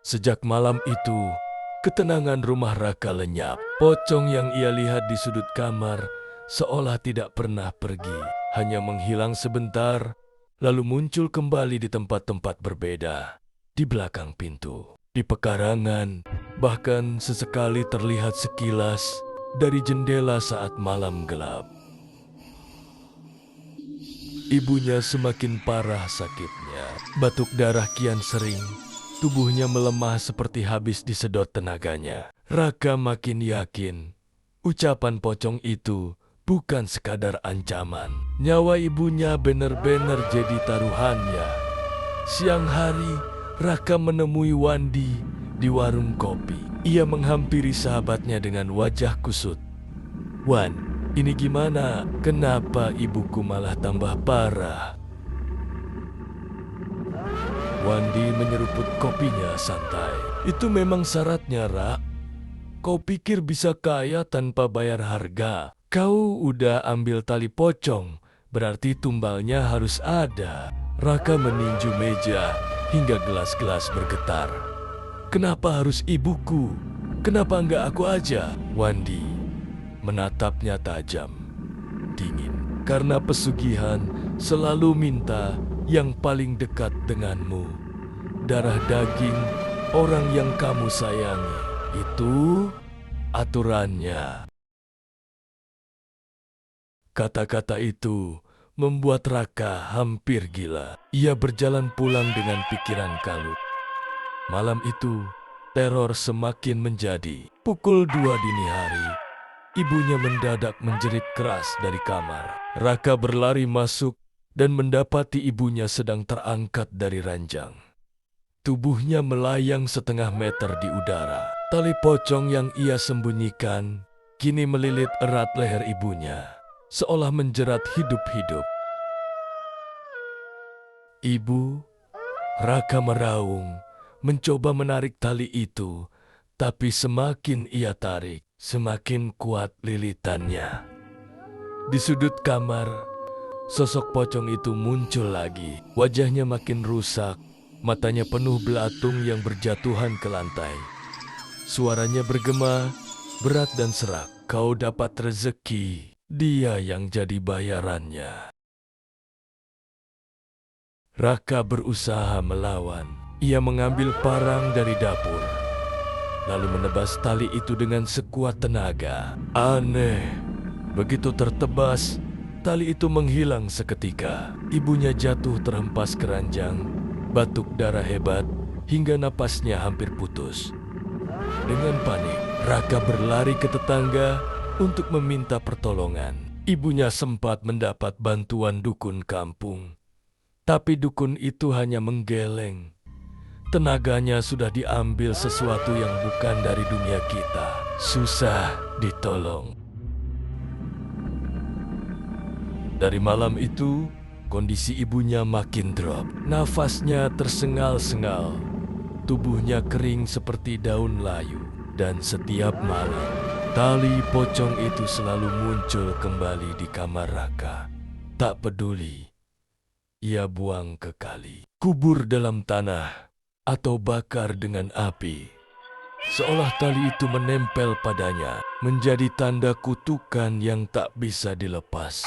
Sejak malam itu, ketenangan rumah Raka lenyap. Pocong yang ia lihat di sudut kamar seolah tidak pernah pergi, hanya menghilang sebentar, lalu muncul kembali di tempat-tempat berbeda, di belakang pintu, di pekarangan, bahkan sesekali terlihat sekilas dari jendela saat malam gelap. Ibunya semakin parah sakitnya, batuk darah kian sering, tubuhnya melemah seperti habis disedot tenaganya. Raka makin yakin, ucapan pocong itu bukan sekadar ancaman. Nyawa ibunya benar-benar jadi taruhannya. Siang hari, Raka menemui Wandi di warung kopi. Ia menghampiri sahabatnya dengan wajah kusut. "Wan, ini gimana? Kenapa ibuku malah tambah parah?" Wandi menyeruput kopinya santai. "Itu memang syaratnya, Ra. Kau pikir bisa kaya tanpa bayar harga? Kau udah ambil tali pocong, berarti tumbalnya harus ada." Raka meninju meja hingga gelas-gelas bergetar. "Kenapa harus ibuku? Kenapa enggak aku aja?" Wandi menatapnya tajam, dingin. "Karena pesugihan selalu minta yang paling dekat denganmu. Darah daging orang yang kamu sayangi. Itu aturannya." Kata-kata itu membuat Raka hampir gila. Ia berjalan pulang dengan pikiran kalut. Malam itu, teror semakin menjadi. Pukul 2 dini hari, ibunya mendadak menjerit keras dari kamar. Raka berlari masuk dan mendapati ibunya sedang terangkat dari ranjang. Tubuhnya melayang setengah meter di udara. Tali pocong yang ia sembunyikan kini melilit erat leher ibunya, seolah menjerat hidup-hidup. "Ibu," Raka meraung, mencoba menarik tali itu, tapi semakin ia tarik, semakin kuat lilitannya. Di sudut kamar, sosok pocong itu muncul lagi. Wajahnya makin rusak, matanya penuh belatung yang berjatuhan ke lantai. Suaranya bergema, berat dan serak. "Kau dapat rezeki, dia yang jadi bayarannya." Raka berusaha melawan. Ia mengambil parang dari dapur, lalu menebas tali itu dengan sekuat tenaga. Aneh, begitu tertebas, tali itu menghilang seketika. Ibunya jatuh terhempas ke ranjang, batuk darah hebat, hingga napasnya hampir putus. Dengan panik, Raka berlari ke tetangga untuk meminta pertolongan. Ibunya sempat mendapat bantuan dukun kampung, tapi dukun itu hanya menggeleng. Tenaganya sudah diambil sesuatu yang bukan dari dunia kita. Susah ditolong. Dari malam itu, kondisi ibunya makin drop. Nafasnya tersengal-sengal. Tubuhnya kering seperti daun layu. Dan setiap malam, tali pocong itu selalu muncul kembali di kamar Raka. Tak peduli, ia buang ke kali, kubur dalam tanah, atau bakar dengan api. Seolah tali itu menempel padanya, menjadi tanda kutukan yang tak bisa dilepas.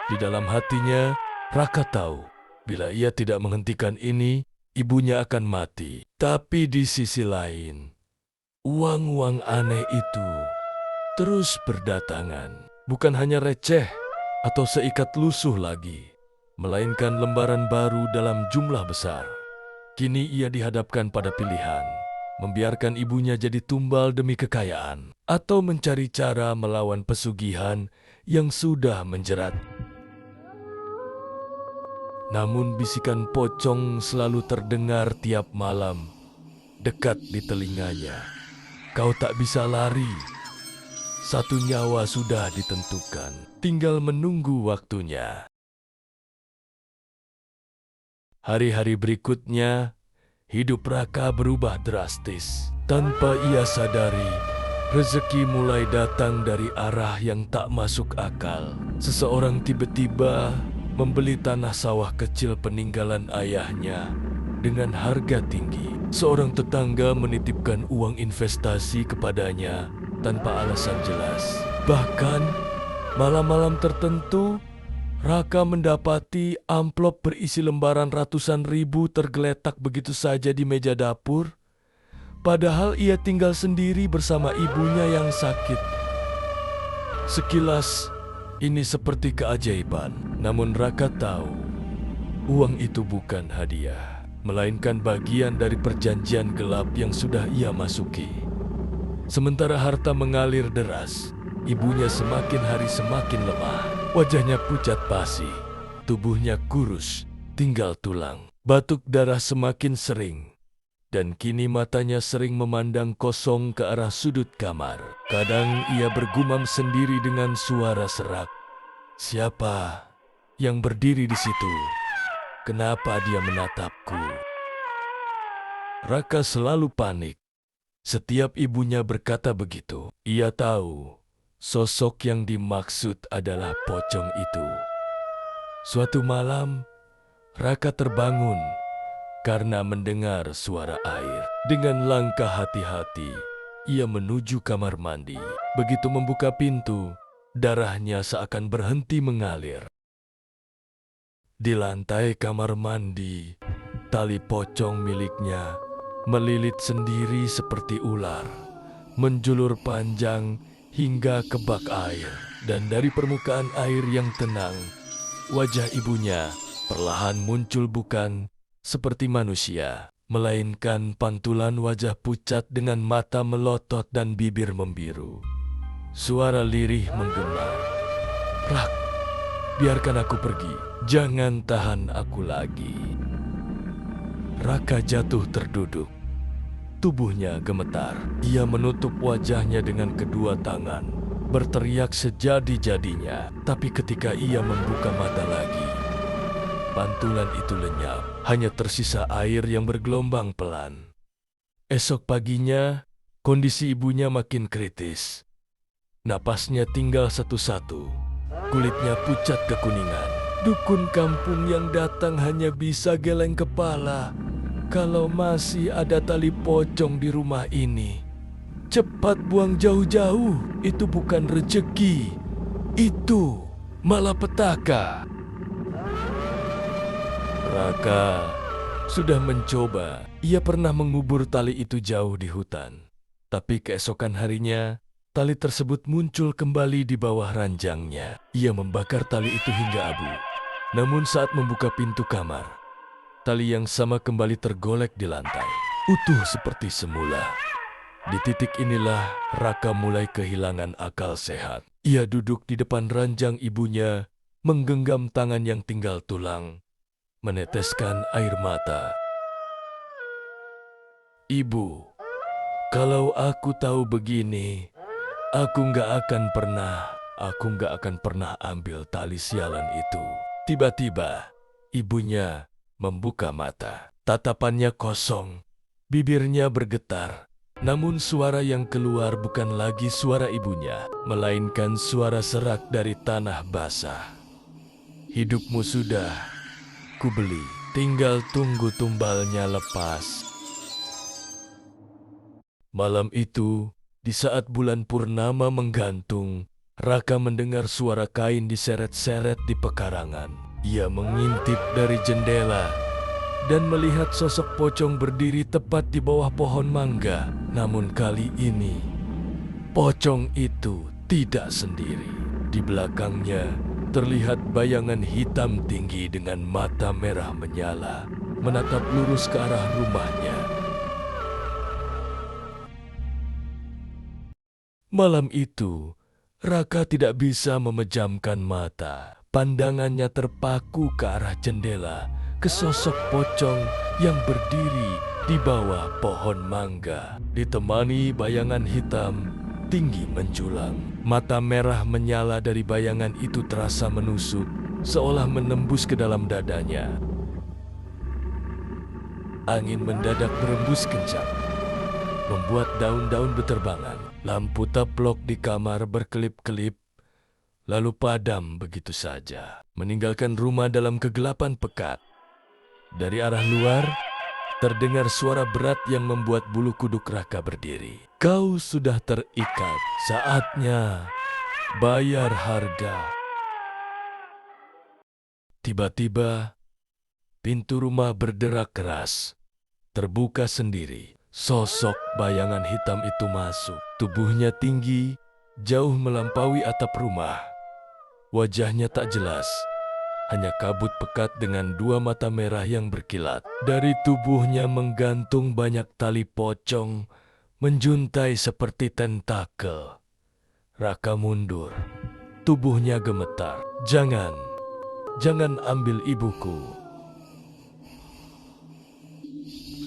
Di dalam hatinya, Raka tahu, bila ia tidak menghentikan ini, ibunya akan mati. Tapi di sisi lain, uang-uang aneh itu terus berdatangan. Bukan hanya receh atau seikat lusuh lagi, melainkan lembaran baru dalam jumlah besar. Kini ia dihadapkan pada pilihan, membiarkan ibunya jadi tumbal demi kekayaan, atau mencari cara melawan pesugihan yang sudah menjerat. Namun bisikan pocong selalu terdengar tiap malam, dekat di telinganya. "Kau tak bisa lari. Satu nyawa sudah ditentukan, tinggal menunggu waktunya." Hari-hari berikutnya, hidup Raka berubah drastis. Tanpa ia sadari, rezeki mulai datang dari arah yang tak masuk akal. Seseorang tiba-tiba membeli tanah sawah kecil peninggalan ayahnya dengan harga tinggi. Seorang tetangga menitipkan uang investasi kepadanya tanpa alasan jelas. Bahkan malam-malam tertentu, Raka mendapati amplop berisi lembaran ratusan ribu tergeletak begitu saja di meja dapur. Padahal ia tinggal sendiri bersama ibunya yang sakit. Sekilas, ini seperti keajaiban. Namun Raka tahu, uang itu bukan hadiah, melainkan bagian dari perjanjian gelap yang sudah ia masuki. Sementara harta mengalir deras, ibunya semakin hari semakin lemah. Wajahnya pucat pasi, tubuhnya kurus, tinggal tulang. Batuk darah semakin sering, dan kini matanya sering memandang kosong ke arah sudut kamar. Kadang ia bergumam sendiri dengan suara serak. Siapa yang berdiri di situ? Kenapa dia menatapku? Raka selalu panik. Setiap ibunya berkata begitu. Ia tahu sosok yang dimaksud adalah pocong itu. Suatu malam, Raka terbangun karena mendengar suara air. Dengan langkah hati-hati, ia menuju kamar mandi. Begitu membuka pintu, darahnya seakan berhenti mengalir. Di lantai kamar mandi, tali pocong miliknya melilit sendiri seperti ular, menjulur panjang hingga ke bak air. Dan dari permukaan air yang tenang, wajah ibunya perlahan muncul bukan seperti manusia, melainkan pantulan wajah pucat dengan mata melotot dan bibir membiru. Suara lirih menggema. "Rak, biarkan aku pergi. Jangan tahan aku lagi." Raka jatuh terduduk. Tubuhnya gemetar. Ia menutup wajahnya dengan kedua tangan, berteriak sejadi-jadinya. Tapi ketika ia membuka mata lagi, pantulan itu lenyap. Hanya tersisa air yang bergelombang pelan. Esok paginya, kondisi ibunya makin kritis. Napasnya tinggal satu-satu. Kulitnya pucat kekuningan. Dukun kampung yang datang hanya bisa geleng kepala kalau masih ada tali pocong di rumah ini. Cepat buang jauh-jauh, itu bukan rezeki, itu malapetaka. Raka sudah mencoba. Ia pernah mengubur tali itu jauh di hutan. Tapi keesokan harinya, tali tersebut muncul kembali di bawah ranjangnya. Ia membakar tali itu hingga abu. Namun saat membuka pintu kamar, tali yang sama kembali tergolek di lantai, utuh seperti semula. Di titik inilah Raka mulai kehilangan akal sehat. Ia duduk di depan ranjang ibunya, menggenggam tangan yang tinggal tulang, meneteskan air mata. "Ibu, kalau aku tahu begini, aku nggak akan pernah ambil tali sialan itu." Tiba-tiba, ibunya membuka mata. Tatapannya kosong, bibirnya bergetar. Namun suara yang keluar bukan lagi suara ibunya, melainkan suara serak dari tanah basah. "Hidupmu sudah kubeli, tinggal tunggu tumbalnya lepas." Malam itu, di saat bulan purnama menggantung, Raka mendengar suara kain diseret-seret di pekarangan. Ia mengintip dari jendela dan melihat sosok pocong berdiri tepat di bawah pohon mangga. Namun kali ini, pocong itu tidak sendiri. Di belakangnya terlihat bayangan hitam tinggi dengan mata merah menyala, menatap lurus ke arah rumahnya. Malam itu, Raka tidak bisa memejamkan mata. Pandangannya terpaku ke arah jendela, ke sosok pocong yang berdiri di bawah pohon mangga. Ditemani bayangan hitam tinggi menjulang. Mata merah menyala dari bayangan itu terasa menusuk, seolah menembus ke dalam dadanya. Angin mendadak berembus kencang, membuat daun-daun berterbangan. Lampu taplok di kamar berkelip-kelip, lalu padam begitu saja, meninggalkan rumah dalam kegelapan pekat. Dari arah luar, Terdengar suara berat yang membuat bulu kuduk Raka berdiri. Kau sudah terikat, saatnya bayar harga. Tiba-tiba, pintu rumah berderak keras, terbuka sendiri. Sosok bayangan hitam itu masuk. Tubuhnya tinggi, jauh melampaui atap rumah. Wajahnya tak jelas, hanya kabut pekat dengan dua mata merah yang berkilat. Dari tubuhnya menggantung banyak tali pocong, menjuntai seperti tentakel. Raka mundur, tubuhnya gemetar. Jangan ambil ibuku.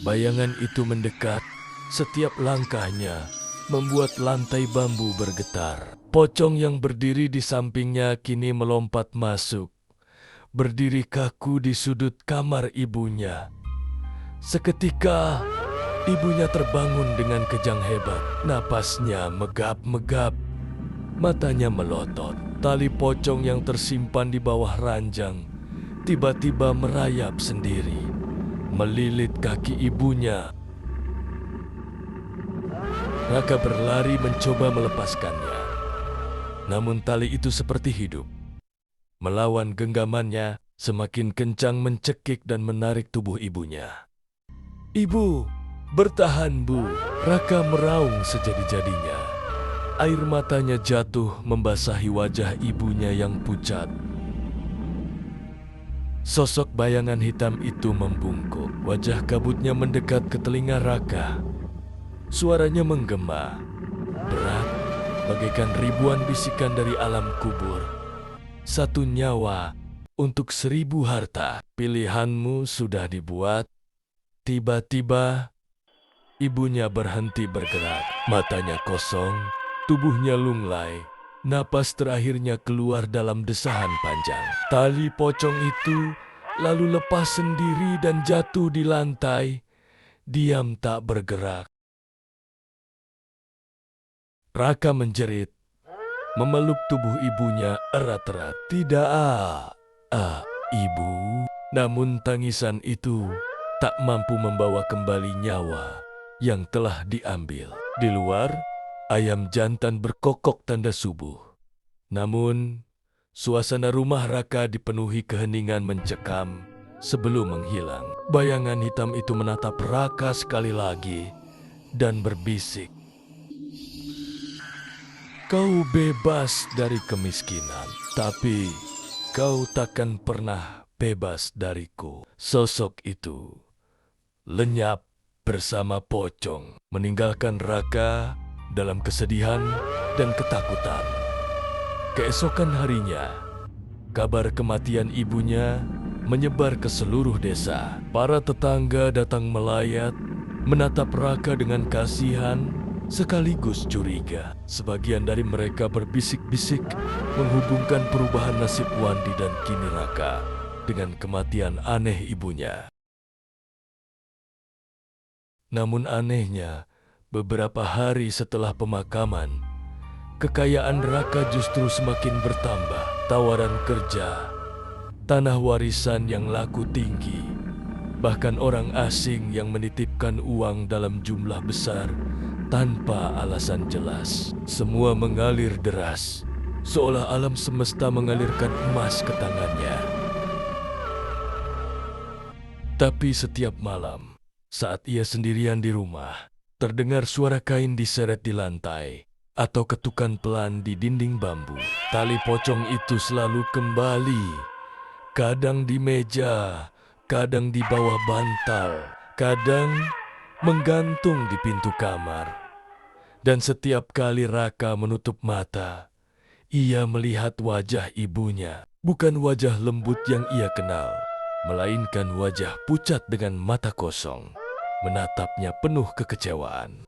Bayangan itu mendekat, setiap langkahnya membuat lantai bambu bergetar. Pocong yang berdiri di sampingnya kini melompat masuk, berdiri kaku di sudut kamar ibunya. Seketika, ibunya terbangun dengan kejang hebat. Napasnya megap-megap, matanya melotot. Tali pocong yang tersimpan di bawah ranjang tiba-tiba merayap sendiri, melilit kaki ibunya. Raka berlari mencoba melepaskannya. Namun tali itu seperti hidup. Melawan genggamannya, semakin kencang mencekik dan menarik tubuh ibunya. "Ibu, bertahan Bu!" Raka meraung sejadi-jadinya. Air matanya jatuh membasahi wajah ibunya yang pucat. Sosok bayangan hitam itu membungkuk. Wajah kabutnya mendekat ke telinga Raka. Suaranya menggema, berat, bagaikan ribuan bisikan dari alam kubur. "Satu nyawa untuk 1000 harta. Pilihanmu sudah dibuat." Tiba-tiba, ibunya berhenti bergerak. Matanya kosong, tubuhnya lunglai. Napas terakhirnya keluar dalam desahan panjang. Tali pocong itu lalu lepas sendiri dan jatuh di lantai, diam tak bergerak. Raka menjerit, memeluk tubuh ibunya erat-erat. "Tidak, Ibu." Namun tangisan itu tak mampu membawa kembali nyawa yang telah diambil. Di luar, ayam jantan berkokok tanda subuh. Namun, suasana rumah Raka dipenuhi keheningan mencekam sebelum menghilang. Bayangan hitam itu menatap Raka sekali lagi dan berbisik, "Kau bebas dari kemiskinan, tapi kau takkan pernah bebas dariku." Sosok itu lenyap bersama pocong, meninggalkan Raka dalam kesedihan dan ketakutan. Keesokan harinya, kabar kematian ibunya menyebar ke seluruh desa. Para tetangga datang melayat, menatap Raka dengan kasihan sekaligus curiga. Sebagian dari mereka berbisik-bisik menghubungkan perubahan nasib Wandi dan kini Raka dengan kematian aneh ibunya. Namun anehnya, beberapa hari setelah pemakaman, kekayaan Raka justru semakin bertambah. Tawaran kerja, tanah warisan yang laku tinggi, bahkan orang asing yang menitipkan uang dalam jumlah besar tanpa alasan jelas. Semua mengalir deras, seolah alam semesta mengalirkan emas ke tangannya. Tapi setiap malam, saat ia sendirian di rumah, terdengar suara kain diseret di lantai atau ketukan pelan di dinding bambu. Tali pocong itu selalu kembali, kadang di meja, kadang di bawah bantal, kadang menggantung di pintu kamar. Dan setiap kali Raka menutup mata, ia melihat wajah ibunya. Bukan wajah lembut yang ia kenal, melainkan wajah pucat dengan mata kosong, menatapnya penuh kekecewaan.